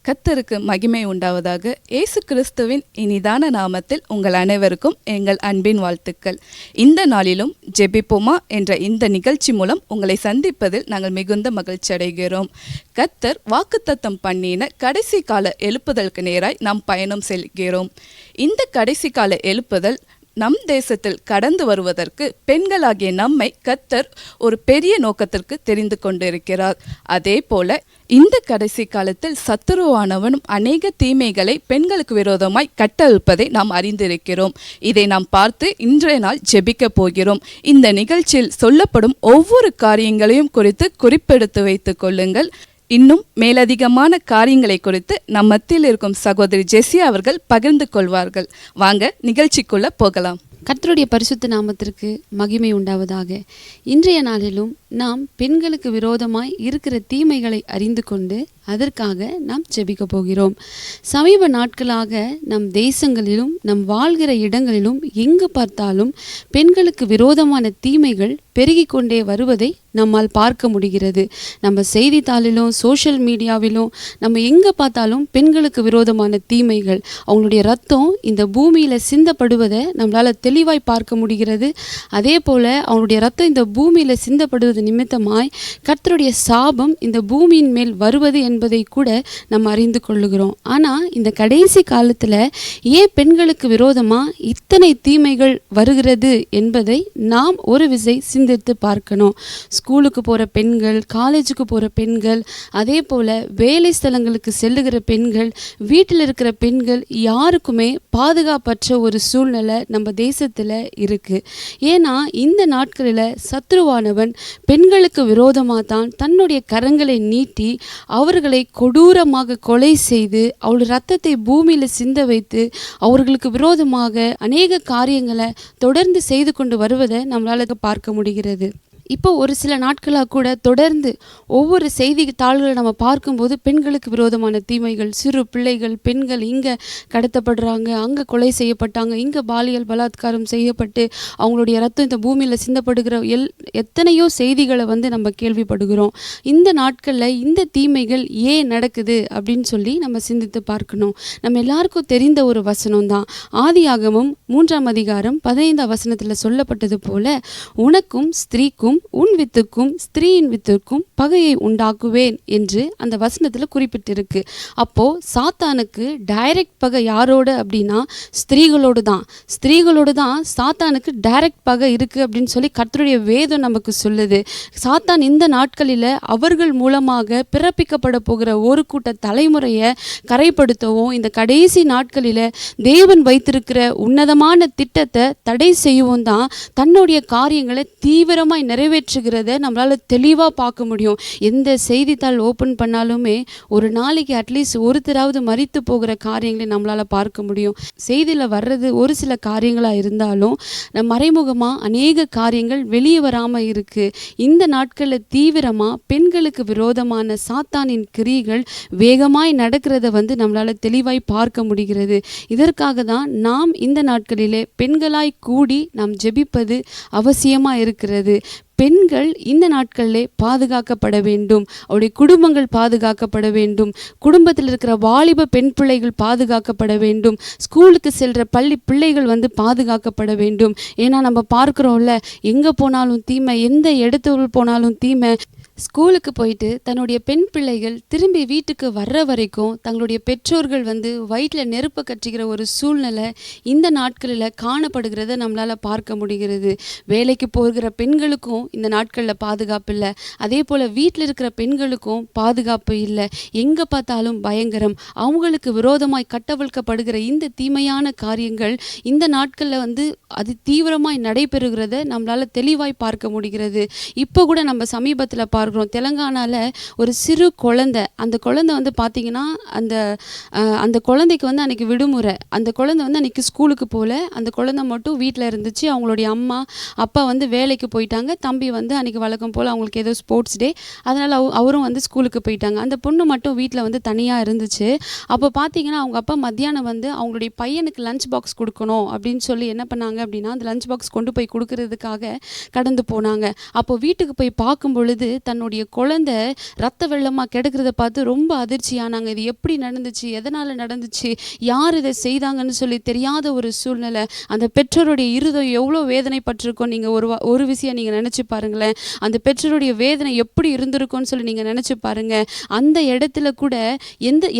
கர்த்தருக்கு மகிமை உண்டாவதாக. இயேசு கிறிஸ்துவின் இனிதான நாமத்தில் உங்கள் அனைவருக்கும் எங்கள் அன்பின் வாழ்த்துக்கள். இந்த நாளிலும் ஜெபிப்போமா என்ற இந்த நிகழ்ச்சி மூலம் உங்களை சந்திப்பதில் நாங்கள் மிகுந்த மகிழ்ச்சி அடைகிறோம். கர்த்தர் வாக்குத்தத்தம் பண்ணின கடைசி கால எழுப்புதலுக்கு நேராய் நாம் பயணம் செல்கிறோம். இந்த கடைசி கால எழுப்புதல் நம் தேசத்தில் கடந்து வருவதற்கு பெண்களாகிய நம்மை கர்த்தர் ஒரு பெரிய நோக்கத்திற்கு தெரிந்து கொண்டிருக்கிறார். அதே போல இந்த கடைசி காலத்தில் சத்துருவானவனும் அநேக தீமைகளை பெண்களுக்கு விரோதமாய் கட்டவிழ்ப்பதை நாம் அறிந்திருக்கிறோம். இதை நாம் பார்த்து இன்றைய நாள் ஜெபிக்க போகிறோம். இந்த நிகழ்ச்சியில் சொல்லப்படும் ஒவ்வொரு காரியங்களையும் குறித்து குறிப்பெடுத்து வைத்துக் கொள்ளுங்கள். இன்னும் மேலதிகமான காரியங்களை குறித்து நம் மத்தியில் இருக்கும் சகோதரி ஜெசி அவர்கள் பகிர்ந்து கொள்வார்கள். வாங்க நிகழ்ச்சிக்குள்ள போகலாம். கர்த்தருடைய பரிசுத்த நாமத்திற்கு மகிமை உண்டாவதாக. இன்றைய நாளிலும் நாம் பெண்களுக்கு விரோதமாய் இருக்கிற தீமைகளை அறிந்து கொண்டு அதற்காக நாம் ஜெபிக்க போகிறோம். சமீப நாட்களாக நம் தேசங்களிலும் நம் வாழ்கிற இடங்களிலும் எங்கு பார்த்தாலும் பெண்களுக்கு விரோதமான தீமைகள் பெருகி கொண்டே வருவதை நம்மால் பார்க்க முடிகிறது. நம்ம செய்தித்தாளிலும் சோஷியல் மீடியாவிலும் நம்ம எங்கே பார்த்தாலும் பெண்களுக்கு விரோதமான தீமைகள், அவங்களுடைய ரத்தம் இந்த பூமியில் சிந்தப்படுவதை நம்மளால் தெளிவாய் பார்க்க முடிகிறது. அதே போல் அவங்களுடைய ரத்தம் இந்த பூமியில் சிந்தப்படுவது நிமித்தமாய் கர்த்தருடைய சாபம் இந்த பூமியின் மேல் வருவது என்பதை கூட நம்ம அறிந்து கொள்ளுகிறோம். ஆனால் இந்த கடைசி காலத்தில் ஏன் பெண்களுக்கு விரோதமாக இத்தனை தீமைகள் வருகிறது என்பதை நாம் ஒரு விசை சிந்தித்து பார்க்கணும். ஸ்கூலுக்கு போகிற பெண்கள், காலேஜுக்கு போகிற பெண்கள், அதே போல் வேலை ஸ்தலங்களுக்கு செல்லுகிற பெண்கள், வீட்டில் இருக்கிற பெண்கள் யாருக்குமே பாதுகாப்பற்ற ஒரு சூழ்நிலை நம்ம தேசத்தில் இருக்குது. ஏன்னா இந்த நாட்களில் சத்ருவானவன் பெண்களுக்கு விரோதமாக தான் தன்னுடைய கரங்களை நீட்டி அவர்களை கொடூரமாக கொலை செய்து அவளுடைய ரத்தத்தை பூமியில் சிந்த வைத்து அவர்களுக்கு விரோதமாக அநேக காரியங்களை தொடர்ந்து செய்து கொண்டு வருவதை நம்மளால் பார்க்க முடிகிறது. இப்போ ஒரு சில நாட்களாக கூட தொடர்ந்து ஒவ்வொரு செய்தித்தாள்களை நம்ம பார்க்கும்போது பெண்களுக்கு விரோதமான தீமைகள், சிறு பிள்ளைகள், பெண்கள் இங்கே கடத்தப்படுறாங்க, அங்கே கொலை செய்யப்பட்டாங்க, இங்கே பாலியல் பலாத்காரம் செய்யப்பட்டு அவங்களுடைய ரத்தம் இந்த பூமியில் சிந்தப்படுகிற எத்தனையோ செய்திகளை நம்ம கேள்விப்படுகிறோம். இந்த நாட்களில் இந்த தீமைகள் ஏன் நடக்குது அப்படின்னு சொல்லி நம்ம சிந்தித்து பார்க்கணும். நம்ம எல்லாருக்கும் தெரிந்த ஒரு வசனம் தான். ஆதியாகமம் 3ஆம் அதிகாரம் 15ஆம் வசனத்தில் சொல்லப்பட்டது போல, உனக்கும் ஸ்திரீக்கும் உன் வித்துக்கும் ஸ்திரீயின் வித்துக்கும் பகையை உண்டாக்குவேன் என்று அந்த வசனத்தில் குறிப்பிட்டிருக்கு. அப்போ சாத்தானுக்கு டைரக்ட் பகை யாரோடு அப்படின்னா ஸ்திரீகளோடு தான் சாத்தானுக்கு டைரக்ட் பகை இருக்கு அப்படின்னு சொல்லி கர்த்தருடைய வேதம் நமக்கு சொல்லுது. சாத்தான் இந்த நாட்களில் அவர்கள் மூலமாக பிறப்பிக்கப்பட போகிற ஒரு கூட்ட தலைமுறையை கரைப்படுத்தவும் இந்த கடைசி நாட்களில் தேவன் வைத்திருக்கிற உன்னதமான திட்டத்தை தடை செய்யவும் தான் தன்னுடைய காரியங்களை தீவிரமாய் நிறைவேற்றுகிறத நம்மளால் தெளிவாக பார்க்க முடியும். எந்த செய்தித்தாள் ஓப்பன் பண்ணாலுமே ஒரு நாளைக்கு அட்லீஸ்ட் ஒருத்தராவது மரித்து போகிற காரியங்களை நம்மளால் பார்க்க முடியும். செய்தியில் வர்றது ஒரு சில காரியங்களாக இருந்தாலும் மறைமுகமாக அநேக காரியங்கள் வெளியே வராமல் இருக்குது. இந்த நாட்களில் தீவிரமாக பெண்களுக்கு விரோதமான சாத்தானின் கிரியைகள் வேகமாய் நடக்கிறத நம்மளால் தெளிவாய் பார்க்க முடிகிறது. இதற்காக தான் நாம் இந்த நாட்களிலே பெண்களாய் கூடி நாம் ஜெபிப்பது அவசியமாக இருக்கிறது. பெண்கள் இந்த நாட்களிலே பாதுகாக்கப்பட வேண்டும், அவருடைய குடும்பங்கள் பாதுகாக்கப்பட வேண்டும், குடும்பத்தில் இருக்கிற வாலிப பெண் பிள்ளைகள் பாதுகாக்கப்பட வேண்டும், ஸ்கூலுக்கு செல்கிற பள்ளி பிள்ளைகள் பாதுகாக்கப்பட வேண்டும். ஏன்னா நம்ம பார்க்குறோம்ல, எங்கே போனாலும் தீமை, எந்த இடத்துல போனாலும் தீமை. ஸ்கூலுக்கு போயிட்டு தன்னுடைய பெண் பிள்ளைகள் திரும்பி வீட்டுக்கு வர்ற வரைக்கும் தங்களுடைய பெற்றோர்கள் வயிற்றில் நெருப்பை கட்டிக்கிற ஒரு சூழ்நிலை இந்த நாட்களில் காணப்படுகிறத நம்மளால் பார்க்க முடிகிறது. வேலைக்கு போகிற பெண்களுக்கும் இந்த நாட்களில் பாதுகாப்பு இல்லை, அதே போல் வீட்டில் இருக்கிற பெண்களுக்கும் பாதுகாப்பு இல்லை. எங்கே பார்த்தாலும் பயங்கரம். அவங்களுக்கு விரோதமாய் கட்டவிழ்க்கப்படுகிற இந்த தீமையான காரியங்கள் இந்த நாட்களில் அது தீவிரமாய் நடைபெறுகிறத நம்மளால் தெளிவாய் பார்க்க முடிகிறது. இப்போ கூட நம்ம சமீபத்தில் பார்க்குறோம், தெலங்கானாவில் ஒரு சிறு குழந்தை, அந்த குழந்தை பார்த்தீங்கன்னா அந்த குழந்தைக்கு அன்றைக்கி விடுமுறை. அந்த குழந்தை அன்றைக்கி ஸ்கூலுக்கு போகல, அந்த குழந்தை மட்டும் வீட்டில் இருந்துச்சு. அவங்களுடைய அம்மா அப்பா வேலைக்கு போயிட்டாங்க. தம்பி அன்றைக்கி வழக்கம் போல் அவங்களுக்கு ஏதோ ஸ்போர்ட்ஸ் டே, அதனால் அவரும் ஸ்கூலுக்கு போயிட்டாங்க. அந்த பொண்ணு மட்டும் வீட்டில் தனியாக இருந்துச்சு. அப்போ பார்த்தீங்கன்னா அவங்க அப்பா மத்தியானம் அவங்களுடைய பையனுக்கு லஞ்ச் பாக்ஸ் கொடுக்கணும் அப்படின்னு சொல்லி என்ன பண்ணாங்க அப்படின்னா, அந்த லஞ்ச் பாக்ஸ் கொண்டு போய் கொடுக்கறதுக்காக கடந்து போனாங்க. அப்போ வீட்டுக்கு போய் பார்க்கும் பொழுது தன்னுடைய குழந்தை ரத்த வெள்ளமாக கிடக்கிறத பார்த்து ரொம்ப அதிர்ச்சியானாங்க. இது எப்படி நடந்துச்சு, எதனால் நடந்துச்சு, யார் இதை செய்தாங்கன்னு சொல்லி தெரியாத ஒரு சூழ்நிலை. அந்த பெற்றோருடைய இருதயம் எவ்வளோ வேதனைப்பட்டிருக்கோம். நீங்கள் ஒரு விஷயம் நீங்கள் நினச்சி பாருங்களேன். அந்த பெற்றோருடைய வேதனை எப்படி இருந்திருக்கும்னு சொல்லி நீங்கள் நினச்சி பாருங்கள். அந்த இடத்துல கூட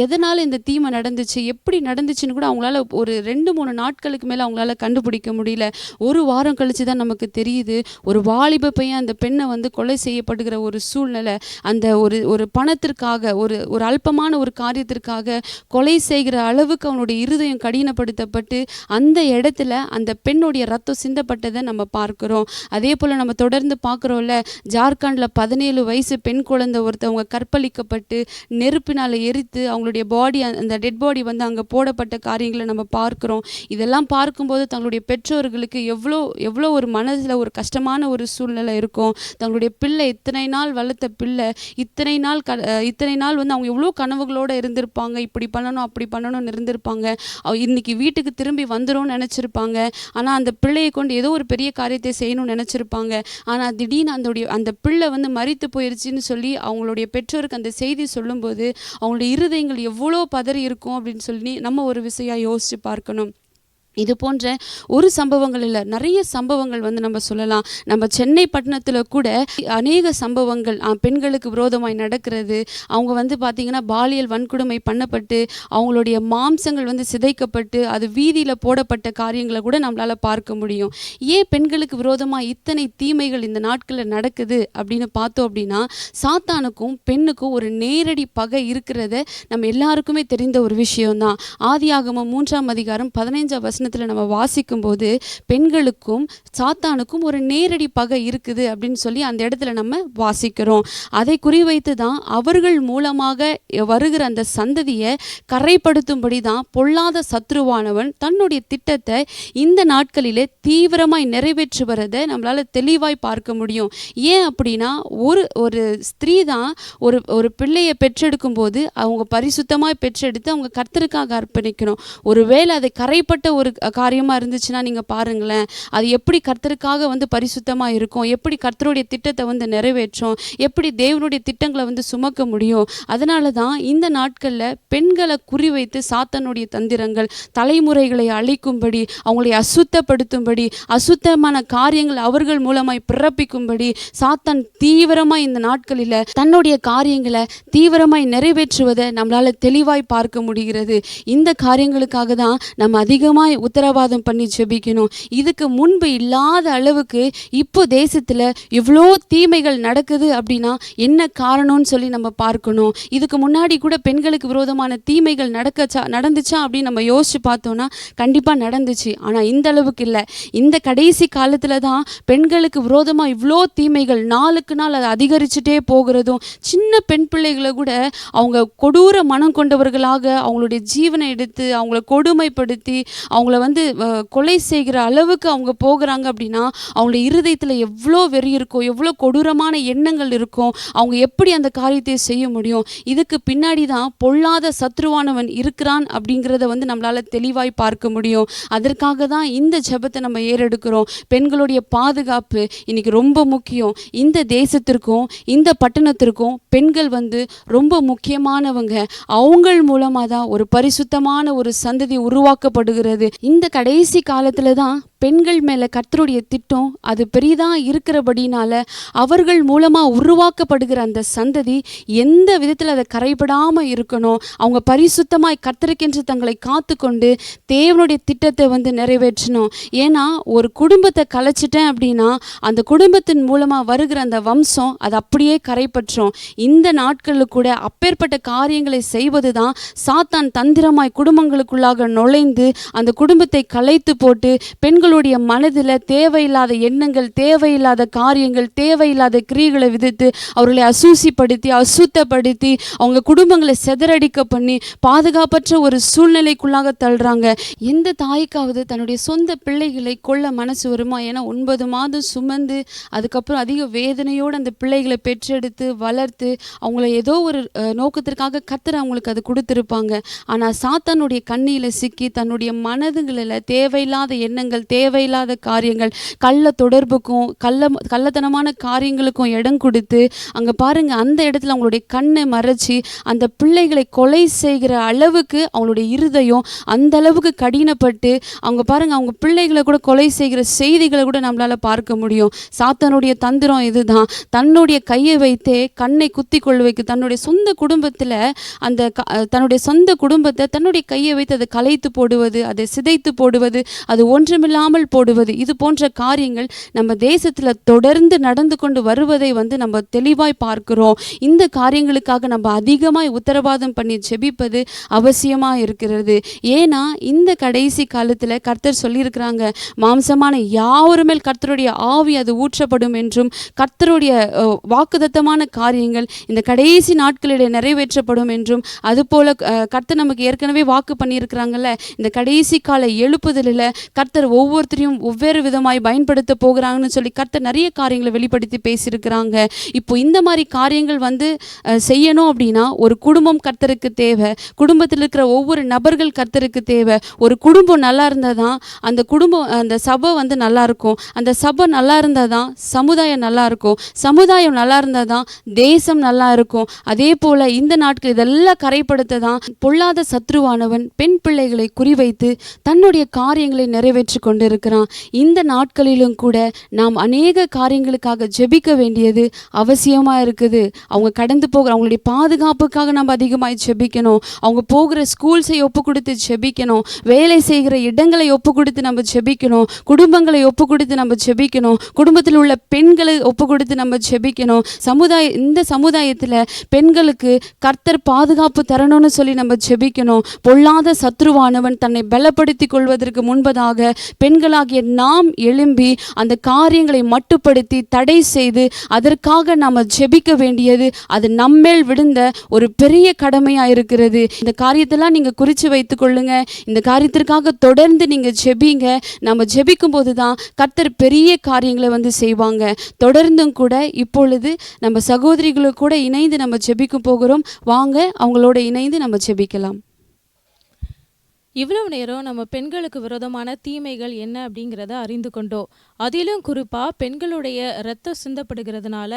எதனால் இந்த தீமை நடந்துச்சு, எப்படி நடந்துச்சுன்னு கூட அவங்களால ஒரு 2-3 நாட்களுக்கு மேலே அவங்களால கண்டுபிடிக்க முடியல. ஒரு வாரம் கழிச்சு தான் நமக்கு தெரியுது, ஒரு வாலிப பையன் அந்த பெண்ணை வந்து கொலை செய்யப்படுகிற ஒரு சூழ்நிலை. அந்த ஒரு பணத்திற்காக, ஒரு அல்பமான ஒரு காரியத்திற்காக கொலை செய்கிற அளவுக்கு அவனுடைய இருதயம் கடினப்படுத்தப்பட்டு அந்த இடத்துல அந்த பெண்ணுடைய ரத்தம் சிந்தப்பட்டதை நம்ம பார்க்கிறோம். அதே போல் நம்ம தொடர்ந்து பார்க்குறோம்ல, ஜார்க்கண்டில் 17 வயசு பெண் குழந்தை ஒருத்தவங்க கற்பழிக்கப்பட்டு நெருப்பினால் எரித்து அவங்களுடைய பாடி, அந்த டெட் பாடி வந்து அங்கே போடப்பட்ட காரியங்களை நம்ம பார்க்குறோம். இதெல்லாம் பார்க்கும்போது தங்களுடைய பெற்றோர்களுக்கு எவ்வளோ ஒரு மனதில் ஒரு கஷ்டமான ஒரு சூழ்நிலை இருக்கும். தங்களுடைய பிள்ளை, இத்தனை நாள் வளர்த்த பிள்ளை, இத்தனை நாள் வந்து அவங்க எவ்வளோ கனவுகளோடு இருந்திருப்பாங்க. இப்படி பண்ணணும் அப்படி பண்ணணும்னு இருந்திருப்பாங்க. இன்னைக்கு வீட்டுக்கு திரும்பி வந்துடும்னு நினச்சிருப்பாங்க. ஆனால் அந்த பிள்ளையை கொண்டு ஏதோ ஒரு பெரிய காரியத்தை செய்யணும்னு நினச்சிருப்பாங்க. ஆனால் திடீர்னு அந்த பிள்ளை வந்து மரித்து போயிடுச்சுன்னு சொல்லி அவங்களுடைய பெற்றோருக்கு அந்த செய்தி சொல்லும்போது அவங்களுடைய இருதயங்கள் எவ்வளோ பதறி இருக்கும் அப்படின்னு சொல்லி நம்ம ஒரு விஷயம் யோசித்து பார்க்கணும். இது போன்ற ஒரு சம்பவங்கள் இல்லை, நிறைய சம்பவங்கள் வந்து நம்ம சொல்லலாம். நம்ம சென்னை பட்டணத்தில் கூட அநேக சம்பவங்கள் பெண்களுக்கு விரோதமாய் நடக்கிறது. அவங்க வந்து பார்த்திங்கன்னா பாலியல் வன்கொடுமை பண்ணப்பட்டு அவங்களுடைய மாம்சங்கள் வந்து சிதைக்கப்பட்டு அது வீதியில் போடப்பட்ட காரியங்களை கூட நம்மளால் பார்க்க முடியும். ஏன் பெண்களுக்கு விரோதமாக இத்தனை தீமைகள் இந்த நாட்களில் நடக்குது அப்படின்னு பார்த்தோம் அப்படின்னா, சாத்தானுக்கும் பெண்ணுக்கும் ஒரு நேரடி பகை இருக்கிறத நம்ம எல்லாருக்குமே தெரிந்த ஒரு விஷயம்தான். ஆதியாகமம் 3ஆம் அதிகாரம் 15ஆம் வசனம் நம்ம வாசிக்கும் போது பெண்களுக்கும் சாத்தானுக்கும் ஒரு நேரடி பகை இருக்குது அப்படின்னு சொல்லி அந்த இடத்துல நம்ம வாசிக்கிறோம். அதை குறிவைத்து தான் அவர்கள் மூலமாக வருகிற அந்த சந்ததியை கரைப்படுத்தும்படி தான் பொல்லாத சத்ருவானவன் தன்னுடைய திட்டத்தை இந்த நாட்களிலே தீவிரமாய் நிறைவேற்றி வரதை நம்மளால தெளிவாய் பார்க்க முடியும். ஏன் அப்படின்னா, ஒரு ஸ்திரீ தான் ஒரு பிள்ளையை பெற்றெடுக்கும் போது அவங்க பரிசுத்தமாய் பெற்றெடுத்து அவங்க கர்த்தருக்காக அர்ப்பணிக்கணும். ஒருவேளை அதை கரைப்பட்ட ஒரு காரியமாக இருந்துச்சுன்னா நீங்கள் பாருங்களேன், அது எப்படி கர்த்தருக்காக வந்து பரிசுத்தமாக இருக்கும், எப்படி கர்த்தருடைய திட்டத்தை வந்து நிறைவேற்றும், எப்படி தேவனுடைய திட்டங்களை வந்து சுமக்க முடியும். அதனால தான் இந்த நாட்களில் பெண்களை குறிவைத்து சாத்தானுடைய தந்திரங்கள், தலைமுறைகளை அழிக்கும்படி, அவங்களை அசுத்தப்படுத்தும்படி, அசுத்தமான காரியங்கள் அவர்கள் மூலமாய் பிறப்பிக்கும்படி சாத்தான் தீவிரமாய் இந்த நாட்களில் தன்னுடைய காரியங்களை தீவிரமாய் நிறைவேற்றுவதை நம்மளால் தெளிவாய் பார்க்க முடிகிறது. இந்த காரியங்களுக்காக தான் நம்ம அதிகமாய் உத்தரவாதம் பண்ணி ஜெபிக்கணும். இதுக்கு முன்பு இல்லாத அளவுக்கு இப்போ தேசத்தில் இவ்வளோ தீமைகள் நடக்குது அப்படின்னா என்ன காரணம்னு சொல்லி நம்ம பார்க்கணும். இதுக்கு முன்னாடி கூட பெண்களுக்கு விரோதமான தீமைகள் நடந்துச்சா அப்படின்னு நம்ம யோசிச்சு பார்த்தோம்னா கண்டிப்பாக நடந்துச்சு. ஆனால் இந்த அளவுக்கு இல்லை. இந்த கடைசி காலத்தில் தான் பெண்களுக்கு விரோதமாக இவ்வளோ தீமைகள் நாளுக்கு நாள் அது அதிகரிச்சுட்டே போகிறதும், சின்ன பெண் பிள்ளைகளை கூட அவங்க கொடூர மனம் கொண்டவர்களாக அவங்களுடைய ஜீவனை எடுத்து அவங்கள கொடுமைப்படுத்தி அவங்கள வந்து கொலை செய்கிற அளவுக்கு அவங்க போகிறாங்க. அப்படின்னா அவங்களுடைய இருதயத்தில் எவ்வளோ வெறி இருக்கும், எவ்வளோ கொடூரமான எண்ணங்கள் இருக்கும், அவங்க எப்படி அந்த காரியத்தை செய்ய முடியும். இதுக்கு பின்னாடி தான் பொல்லாத சத்ருவானவன் இருக்கிறான் அப்படிங்கிறத வந்து நம்மளால் தெளிவாய் பார்க்க முடியும். அதற்காக தான் இந்த ஜெபத்தை நம்ம ஏறெடுக்கிறோம். பெண்களுடைய பாதுகாப்பு இன்னைக்கு ரொம்ப முக்கியம். இந்த தேசத்திற்கும் இந்த பட்டணத்திற்கும் பெண்கள் வந்து ரொம்ப முக்கியமானவங்க. அவங்கள் மூலமாக தான் ஒரு பரிசுத்தமான ஒரு சந்ததி உருவாக்கப்படுகிறது. இந்த கடைசி காலத்துல தான் பெண்கள் மேலே கர்த்தருடைய திட்டம் அது பெரிதாக இருக்கிறபடினால அவர்கள் மூலமாக உருவாக்கப்படுகிற அந்த சந்ததி எந்த விதத்தில் அதை கரைபடாமல் இருக்கணும், அவங்க பரிசுத்தமாய் கர்த்தருக்கென்று தங்களை காத்து கொண்டு தேவனுடைய திட்டத்தை வந்து நிறைவேற்றணும். ஏன்னா ஒரு குடும்பத்தை கலைச்சிட்டேன் அப்படின்னா அந்த குடும்பத்தின் மூலமாக வருகிற அந்த வம்சம் அது அப்படியே கரைப்பற்றும். இந்த நாட்களில் கூட அப்பேற்பட்ட காரியங்களை செய்வது தான் சாத்தான் தந்திரமாய் குடும்பங்களுக்குள்ளாக நுழைந்து அந்த குடும்பத்தை கலைத்து போட்டு பெண்களுடைய மனதில் தேவையில்லாத எண்ணங்கள், தேவையில்லாத காரியங்கள், தேவையில்லாத கிரியைகளை விதித்து அவர்களை அசூசிப்படுத்தி அசுத்தப்படுத்தி அவங்க குடும்பங்களை சிதறடிக்க பண்ணி பாதுகாப்பற்ற ஒரு சூழ்நிலைக்குள்ளாக தள்ளுறாங்க. எந்த தாய்க்காவது தன்னுடைய சொந்த பிள்ளைகளை கொள்ள மனசு வருமா? ஏன்னா 9 மாதம் சுமந்து அதுக்கப்புறம் அதிக வேதனையோடு அந்த பிள்ளைகளை பெற்றெடுத்து வளர்த்து அவங்கள ஏதோ ஒரு நோக்கத்திற்காக கர்த்தர் அவங்களுக்கு அது கொடுத்துருப்பாங்க. ஆனால் சாத்தானுடைய கண்ணியில் சிக்கி தன்னுடைய மனதுகளில் தேவையில்லாத எண்ணங்கள், தேவையில்லாத காரியங்கள், கள்ள தொடர்புக்கும் கள்ளத்தனமான காரியங்களுக்கும் இடம் கொடுத்து அங்கே பாருங்க அந்த இடத்துல அவங்களுடைய கண்ணை மறைச்சி அந்த பிள்ளைகளை கொலை செய்கிற அளவுக்கு அவங்களுடைய இருதயம் அந்த அளவுக்கு கடினப்பட்டு அவங்க பாருங்க அவங்க பிள்ளைகளை கூட கொலை செய்கிற செய்திகளை கூட நம்மளால பார்க்க முடியும். சாத்தானுடைய தந்திரம் இதுதான். தன்னுடைய கையை வைத்தே கண்ணை குத்தி கொள்வைக்கு தன்னுடைய சொந்த குடும்பத்தில் அந்த தன்னுடைய சொந்த குடும்பத்தை தன்னுடைய கையை வைத்து அதை கலைத்து போடுவது, அதை சிதைத்து போடுவது, அது ஒன்றுமில்லாமல் போடுவது, இது போன்ற காரியங்கள் நம்ம தேசத்தில் தொடர்ந்து நடந்து கொண்டு வருவதை நம்ம தெளிவாய் பார்க்கிறோம். இந்த காரியங்களுக்காக நம்ம அதிகமாய் உத்தரவாதம் பண்ணி ஜெபிப்பது அவசியமாக இருக்கிறது. ஏன்னா இந்த கடைசி காலத்தில் கர்த்தர் சொல்லியிருக்கிறாங்க, மாம்சமான யாவரும் மேல் கர்த்தருடைய ஆவி அது ஊற்றப்படும் என்றும், கர்த்தருடைய வாக்குத்தத்தமான காரியங்கள் இந்த கடைசி நாட்களிலே நிறைவேற்றப்படும் என்றும், அதுபோல கர்த்தர் நமக்கு ஏற்கனவே வாக்கு பண்ணியிருக்கிறாங்கல்ல, இந்த கடைசி கால எழுப்புதலில் கர்த்தர் ஒவ்வொருத்தரையும் ஒவ்வொரு விதமாய் பயன்படுத்த போகிறாங்கன்னு சொல்லி கர்த்தர் நிறைய காரியங்களை வெளிப்படுத்தி பேசியிருக்கிறாங்க. இப்போ இந்த மாதிரி காரியங்கள் செய்யணும் அப்படின்னா ஒரு குடும்பம் கர்த்தருக்கு தேவை. குடும்பத்தில் இருக்கிற ஒவ்வொரு நபர்கள் கர்த்தருக்கு தேவை. ஒரு குடும்பம் நல்லா இருந்தால் தான் அந்த குடும்பம் அந்த சபை நல்லா இருக்கும். அந்த சபை நல்லா இருந்தால் தான் சமுதாயம் நல்லா இருக்கும். சமுதாயம் நல்லா இருந்தால் தான் தேசம் நல்லா இருக்கும். அதே போல் இந்த நாட்கள் இதெல்லாம் கரைப்படுத்த தான் பொல்லாத சத்ருவானவன் பெண் பிள்ளைகளை குறிவைத்து தன்னுடைய காரியங்களை நிறைவேற்றி கொண்டிருக்கிறான். இந்த நாட்களிலும் கூட நாம் அநேக காரியங்களுக்காக ஜெபிக்க வேண்டியது அவசியமாக இருக்குது. அவங்க கடந்து போகிற அவங்களுடைய பாதுகாப்புக்காக நம்ம அதிகமாக ஜெபிக்கணும். அவங்க போகிற ஸ்கூல்ஸை ஒப்பு கொடுத்து ஜெபிக்கணும். வேலை செய்கிற இடங்களை ஒப்பு கொடுத்து நம்ம ஜெபிக்கணும். குடும்பங்களை ஒப்பு கொடுத்து நம்ம ஜெபிக்கணும். குடும்பத்தில் உள்ள பெண்களை ஒப்பு கொடுத்து நம்ம ஜெபிக்கணும். இந்த சமுதாயத்தில் பெண்களுக்கு கர்த்தர் பாதுகாப்பு தரணும்னு சொல்லி நம்ம ஜெபிக்கணும். பொல்லாத சத்ருவானவன் தன்னை பலப்படுத்தி கொள்வதற்கு முன்பதாக பெண்களாகிய நாம் எழும்பி அந்த காரியங்களை மட்டுப்படுத்தி தடை செய்து அதற்காக நாம் ஜெபிக்க வேண்டியது அது நம்மேல் விழுந்த ஒரு பெரிய கடமையாக இருக்கிறது. இந்த காரியத்தெல்லாம் நீங்கள் குறித்து வைத்து கொள்ளுங்க. இந்த காரியத்திற்காக தொடர்ந்து நீங்கள் ஜெபிங்க. நம்ம ஜெபிக்கும் போது தான் கர்த்தர் பெரிய காரியங்களை செய்வாங்க. தொடர்ந்தும் கூட இப்பொழுது நம்ம சகோதரிகளோடு கூட இணைந்து நம்ம ஜெபிக்க போகிறோம். வாங்க அவங்களோட இணைந்து நம்ம ஜெபிக்கலாம். இவ்வளவு நேரம் நம்ம பெண்களுக்கு விரோதமான தீமைகள் என்ன அப்படிங்கிறத அறிந்து கொண்டோம். அதிலும் குறிப்பாக பெண்களுடைய இரத்தம் சிந்தப்படுகிறதுனால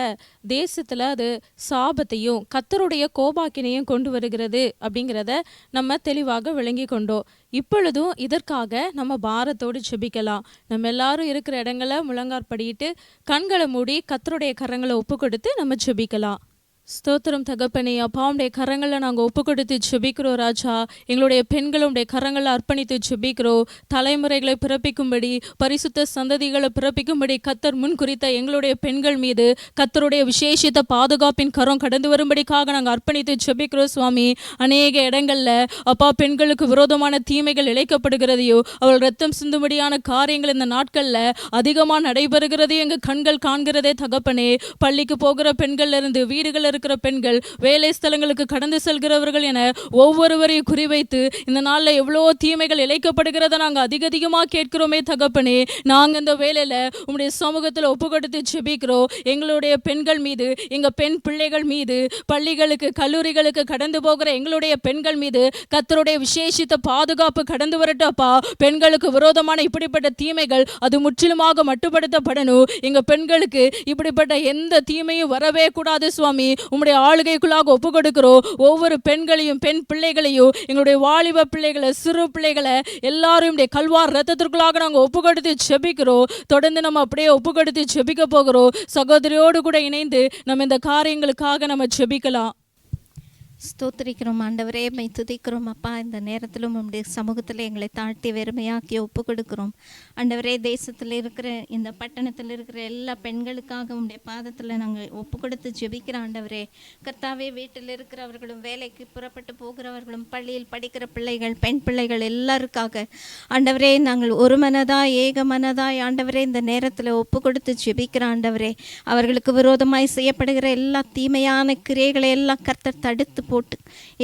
தேசத்தில் அது சாபத்தையும் கர்த்தருடைய கோபாக்கினையும் கொண்டு வருகிறது அப்படிங்கிறத நம்ம தெளிவாக விளங்கி கொண்டோம். இப்பொழுதும் இதற்காக நம்ம பாரத்தோடு ஜெபிக்கலாம். நம்ம எல்லாரும் இருக்கிற இடங்களை முழங்காற்படிட்டு கண்களை மூடி கர்த்தருடைய கரங்களை ஒப்பு கொடுத்து நம்ம ஜெபிக்கலாம். ஸ்தோத்திரம் தகப்பனே, அப்பாவுடைய கரங்களை நாங்கள் ஒப்பு கொடுத்து ஜெபிக்கிறோம் ராஜா. எங்களுடைய பெண்களுடைய கரங்களை அர்ப்பணித்து ஜெபிக்கிறோம். தலைமுறைகளை பிறப்பிக்கும்படி பரிசுத்த சந்ததிகளை பிறப்பிக்கும்படி கர்த்தர் முன் குறித்த எங்களுடைய பெண்கள் மீது கர்த்தருடைய விசேஷித்த பாதுகாப்பின் கரம் கடந்து வரும்படிக்காக நாங்கள் அர்ப்பணித்து ஜெபிக்கிறோம் சுவாமி. அநேக இடங்களில் அப்பா பெண்களுக்கு விரோதமான தீமைகள் இழைக்கப்படுகிறதையோ அவள் ரத்தம் சிந்தும்படியான காரியங்கள் இந்த நாட்களில் அதிகமாக நடைபெறுகிறதே எங்கள் கண்கள் காண்கிறதே தகப்பனே. பள்ளிக்கு போகிற பெண்கள் இருந்து வீடுகள் இருக்கிற பெண்கள், வேலை ஸ்தலங்களுக்கு கடந்து செல்கிறவர்கள் என ஒவ்வொருவரையும் குறிவைத்து இந்த நாளில் எவ்வளோ தீமைகள் இழைக்கப்படுகிறத நாங்கள் அதிகமாக கேட்கிறோமே தகப்பனே. நாங்கள் இந்த வேலையில் உங்களுடைய சமூகத்தில் ஒப்பு கொடுத்து ஜெபிக்கிறோம். எங்களுடைய பெண்கள் மீது, எங்கள் பெண் பிள்ளைகள் மீது, பள்ளிகளுக்கு கல்லூரிகளுக்கு கடந்து போகிற எங்களுடைய பெண்கள் மீது கர்த்தருடைய விசேஷித்த பாதுகாப்பு கடந்து வரட்டப்பா. பெண்களுக்கு விரோதமான இப்படிப்பட்ட தீமைகள் அது முற்றிலுமாக மட்டுப்படுத்தப்படணும். எங்கள் பெண்களுக்கு இப்படிப்பட்ட எந்த தீமையும் வரவே கூடாது சுவாமி. உம்முடைய ஆளுகைக்குள்ளாக ஒப்பு கொடுக்கிறோம். ஒவ்வொரு பெண்களையும் பெண் பிள்ளைகளையும் எங்களுடைய வாலிப பிள்ளைகளை சிறு பிள்ளைகளை எல்லாரும் கல்வார் ரத்தத்திற்குள்ளாக நாங்கள் ஒப்பு கொடுத்து ஜெபிக்கிறோம். தொடர்ந்து நம்ம அப்படியே ஒப்பு கொடுத்து ஜெபிக்க போகிறோம். சகோதரியோடு கூட இணைந்து நம்ம இந்த காரியங்களுக்காக நம்ம ஜெபிக்கலாம். ஸ்தோத்திரிக்கிறோம் ஆண்டவரே, மை துதிக்கிறோம் அப்பா. இந்த நேரத்திலும் உங்களுடைய சமூகத்தில் எங்களை தாழ்த்தி வெறுமையாக்கி ஒப்பு கொடுக்கிறோம் ஆண்டவரே. தேசத்தில் இருக்கிற இந்த பட்டணத்தில் இருக்கிற எல்லா பெண்களுக்காக உங்களுடைய பாதத்தில் நாங்கள் ஒப்பு கொடுத்து ஜெபிக்கிறோம் ஆண்டவரே. கர்த்தாவே, வீட்டில் இருக்கிறவர்களும் வேலைக்கு புறப்பட்டு போகிறவர்களும் பள்ளியில் படிக்கிற பிள்ளைகள் பெண் பிள்ளைகள் எல்லாருக்காக ஆண்டவரே நாங்கள் ஒரு மனதாய் ஏக மனதாய் ஆண்டவரே இந்த நேரத்தில் ஒப்பு கொடுத்து ஜெபிக்கிறோம் ஆண்டவரே. அவர்களுக்கு விரோதமாய் செய்யப்படுகிற எல்லா தீமையான கிரியைகளை எல்லாம் கர்த்தர் தடுத்து போட்டு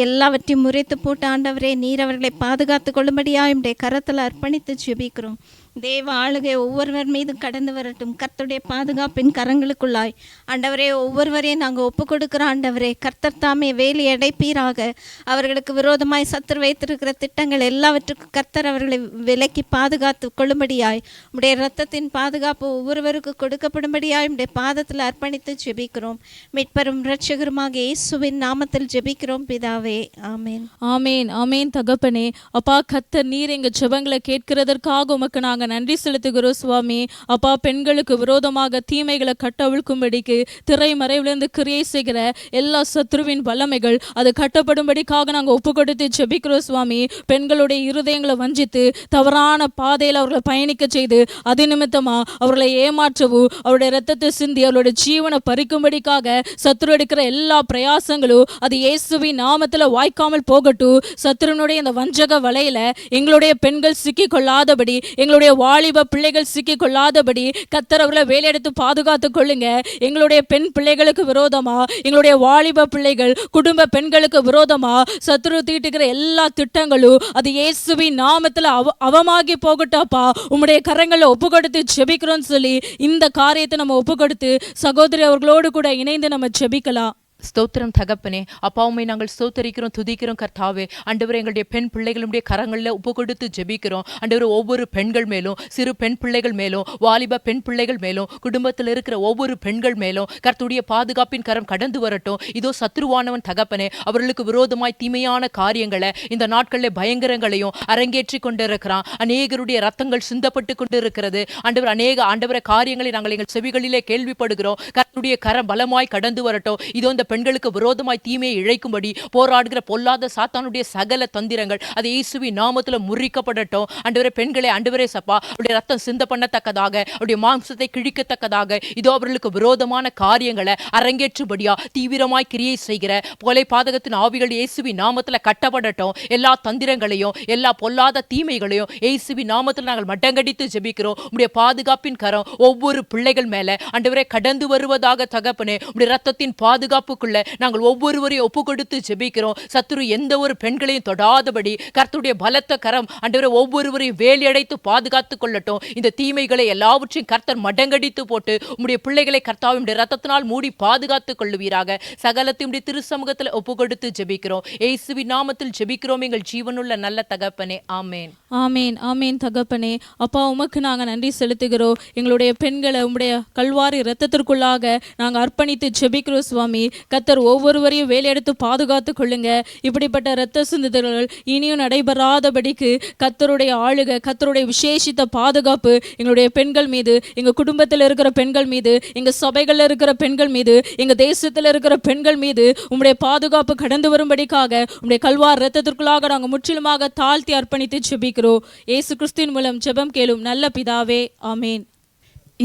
எல்லாவற்றையும் முறைத்து போட்டு ஆண்டவரே நீர் அவர்களை பாதுகாத்து கொள்ளும்படியாக என்னுடைய கரத்தில் அர்ப்பணித்து ஜெபிக்கிறோம். தேவ ஆளுகை ஒவ்வொருவர் மீதும் கடந்து வரட்டும். கர்த்தருடைய பாதுகாப்பின் கரங்களுக்குள்ளாய் ஆண்டவரே ஒவ்வொருவரையும் நாங்கள் ஒப்பு கொடுக்குறோம். ஆண்டவரே கர்த்தர் தாமே வேலி அடைப்பீராக. அவர்களுக்கு விரோதமாய் சத்துரு வைத்திருக்கிற திட்டங்கள் எல்லாவற்றுக்கும் கர்த்தர் அவர்களை விலக்கி பாதுகாத்து கொள்ளும்படியாய் உடைய இரத்தத்தின் பாதுகாப்பு ஒவ்வொருவருக்கு கொடுக்கப்படும்படியாய் உடைய பாதத்தில் அர்ப்பணித்து ஜெபிக்கிறோம். மீட்பரும் இரட்சகருமாக இயேசுவின் நாமத்தில் ஜெபிக்கிறோம் பிதாவே, ஆமேன். ஆமேன் ஆமேன் தகப்பனே. அப்பா கர்த்தர் நீர் எங்க ஜெபங்களை கேட்கிறதற்காக உமக்கு நாங்கள் நன்றி செலுத்துகிறோம் சுவாமி. அப்பா பெண்களுக்கு விரோதமாக தீமைகளை கட்டவிழ்க்கும்படிக்கு திரைமறைவிலிருந்து கிரியை செய்கிற எல்லா சத்ருவின் வல்லமைகள் அது கட்டப்படும்படிக்காக நாங்கள் ஒப்பு கொடுத்து ஜெபிக்கிறோம் சுவாமி. பெண்களுடைய இருதயங்களை வஞ்சித்து தவறான பாதையில் அவர்களை பயணிக்க செய்து அது நிமித்தமா அவர்களை ஏமாற்றவும் அவருடைய இரத்தத்தை சிந்தி அவருடைய ஜீவனை பறிக்கும்படிக்காக சத்ரு எடுக்கிற எல்லா பிரயாசங்களும் அது இயேசுவின் நாமத்தில் வாய்க்காமல் போகட்டும். சத்ருனுடைய இந்த வஞ்சக வலையில எங்களுடைய பெண்கள் சிக்கி கொள்ளாதபடி, எங்களுடைய வாலிப பிள்ளைகள் சிக்கி கொள்ளாதபடி கர்த்தர் அவர்களை வேலையெடுத்து பாதுகாத்து கொள்ளுங்க. எங்களுடைய பெண் பிள்ளைகளுக்கு விரோதமா, எங்களுடைய வாலிப பிள்ளைகள் குடும்ப பெண்களுக்கு விரோதமா சத்ரு தீட்டுகிற எல்லா திட்டங்களும் அது இயேசுவின் நாமத்தில் அவமாகி போகட்டாப்பா. உம்முடைய கரங்களை ஒப்பு கொடுத்து ஜெபிக்கிறோன்னு சொல்லி இந்த காரியத்தை நம்ம ஒப்பு கொடுத்து சகோதரி அவர்களோடு கூட இணைந்து நம்ம ஜெபிக்கலாம். ஸ்தோத்திரம் தகப்பனே. அப்பாவுமே நாங்கள் ஸ்தோத்தரிக்கிறோம், துதிக்கிறோம் கர்த்தாவே. ஆண்டவரே எங்களுடைய பெண் பிள்ளைகளுடைய கரங்களில் ஒப்பு கொடுத்து ஜெபிக்கிறோம். ஆண்டவரே ஒவ்வொரு பெண்கள் மேலும், சிறு பெண் பிள்ளைகள் மேலும், வாலிப பெண் பிள்ளைகள் மேலும், குடும்பத்தில் இருக்கிற ஒவ்வொரு பெண்கள் மேலும் கர்த்தருடைய பாதுகாப்பின் கரம் கடந்து வரட்டும். இதோ சத்ருவானவன் தகப்பனே அவர்களுக்கு விரோதமாய் தீமையான காரியங்களை இந்த நாட்களில் பயங்கரங்களையும் அரங்கேற்றி கொண்டிருக்கிறான். அநேகருடைய ரத்தங்கள் சிந்தப்பட்டு கொண்டு இருக்கிறது. ஆண்டவரை காரியங்களை நாங்கள் எங்கள் செவிகளிலே கேள்விப்படுகிறோம். கர்த்தருடைய கரம் பலமாய் கடந்து வரட்டும். இதோ இந்த பெண்களுக்கு விரோதமாய் தீமையை இழைக்கும்படி போராடுகிற பொல்லாத சாத்தானுடைய சகல தந்திரங்கள் அது இயேசுவின் நாமத்தில் முறிக்கப்படட்டும். ஆண்டவரே பெண்களை ஆண்டவரே சப்பா அவருடைய ரத்தம் சிந்த பண்ணத்தக்கதாக, அவருடைய மாம்சத்தை கிழிக்கத்தக்கதாக இதோ அவர்களுக்கு விரோதமான காரியங்களை அரங்கேற்றும்படியா தீவிரமாய் கிரியை செய்கிற கொலை பாதகத்தின் ஆவிகள் இயேசுவின் நாமத்தில் கட்டப்படட்டும். எல்லா தந்திரங்களையும் எல்லா பொல்லாத தீமைகளையும் இயேசுவின் நாமத்தில் நாங்கள் மட்டங்கடித்து ஜெபிக்கிறோம். உடைய பாதுகாப்பின் கரம் ஒவ்வொரு பிள்ளைகள் மேல ஆண்டவரே கடந்து வருவதாக தகப்பனே. உடைய ரத்தத்தின் பாதுகாப்பு நாங்கள் ஒவ்வொருவரையும் ஒப்பு கொடுத்து ஜெபிக்கிறோம். சத்துரு எந்த ஒரு பெண்களையும் தொடாதபடி கர்த்தருடைய பலத்த கரம் ஆண்டவரே ஒவ்வொருவரையும் வேலியடைத்து பாதுகாத்துக் கொள்ளட்டும். இந்த தீமைகளை எல்லாவற்றையும் கர்த்தர் மடங்கடித்து போட்டு உம்முடைய பிள்ளைகளை கர்த்தாவினுடைய ரத்தத்தினால் மூடி பாதுகாத்துக் கொள்ளுவீராக. சகலத்தையும் திரு சமூகத்தில் ஒப்பு கொடுத்து ஜெபிக்கிறோம். இயேசுவின் நாமத்தில் ஜெபிக்கிறோம் எங்கள் ஜீவனுள்ள நல்ல தகப்பனே, ஆமேன். ஆமேன் ஆமேன் தகப்பனே. அப்பா உமக்கு நாங்கள் நன்றி செலுத்துகிறோம். எங்களுடைய பெண்களை உம்முடைய கல்வாரி இரத்தத்திற்குள்ளாக நாங்கள் அர்ப்பணித்து ஜெபிக்கிறோம் சுவாமி. கர்த்தர் ஒவ்வொருவரையும் வேலையெடுத்து பாதுகாத்து கொள்ளுங்க. இப்படிப்பட்ட இரத்த சிந்துதல்கள் இனியும் நடைபெறாதபடிக்கு கர்த்தருடைய ஆளுகை, கர்த்தருடைய விசேஷித்த பாதுகாப்பு எங்களுடைய பெண்கள் மீது, எங்கள் குடும்பத்தில் இருக்கிற பெண்கள் மீது, எங்கள் சபைகளில் இருக்கிற பெண்கள் மீது, எங்கள் தேசத்தில் இருக்கிற பெண்கள் மீது உம்முடைய பாதுகாப்பு கடந்து வரும்படிக்காக உம்முடைய கல்வார் இரத்தத்திற்குள்ளாக நாங்கள் முற்றிலுமாக தாழ்த்தி அர்ப்பணித்து ஜெபிக்கிறோம். இயேசு கிறிஸ்துவின் மூலம் ஜெபம் கேளும் நல்ல பிதாவே, ஆமேன்.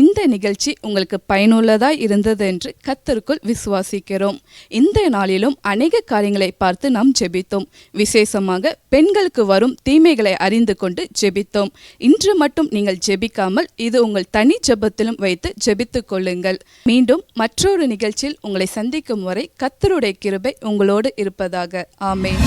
இந்த நிகழ்ச்சி உங்களுக்கு பயனுள்ளதாய் இருந்தது என்று கர்த்தருக்குள் விசுவாசிக்கிறோம். இந்த நாளிலும் அநேக காரியங்களை பார்த்து நாம் ஜெபித்தோம். விசேஷமாக பெண்களுக்கு வரும் தீமைகளை அறிந்து கொண்டு ஜெபித்தோம். இன்று மட்டும் நீங்கள் ஜெபிக்காமல் இது உங்கள் தனி ஜெபத்திலும் வைத்து ஜெபித்துக் கொள்ளுங்கள். மீண்டும் மற்றொரு நிகழ்ச்சியில் உங்களை சந்திக்கும் வரை கர்த்தருடைய கிருபை உங்களோடு இருப்பதாக. ஆமேன்.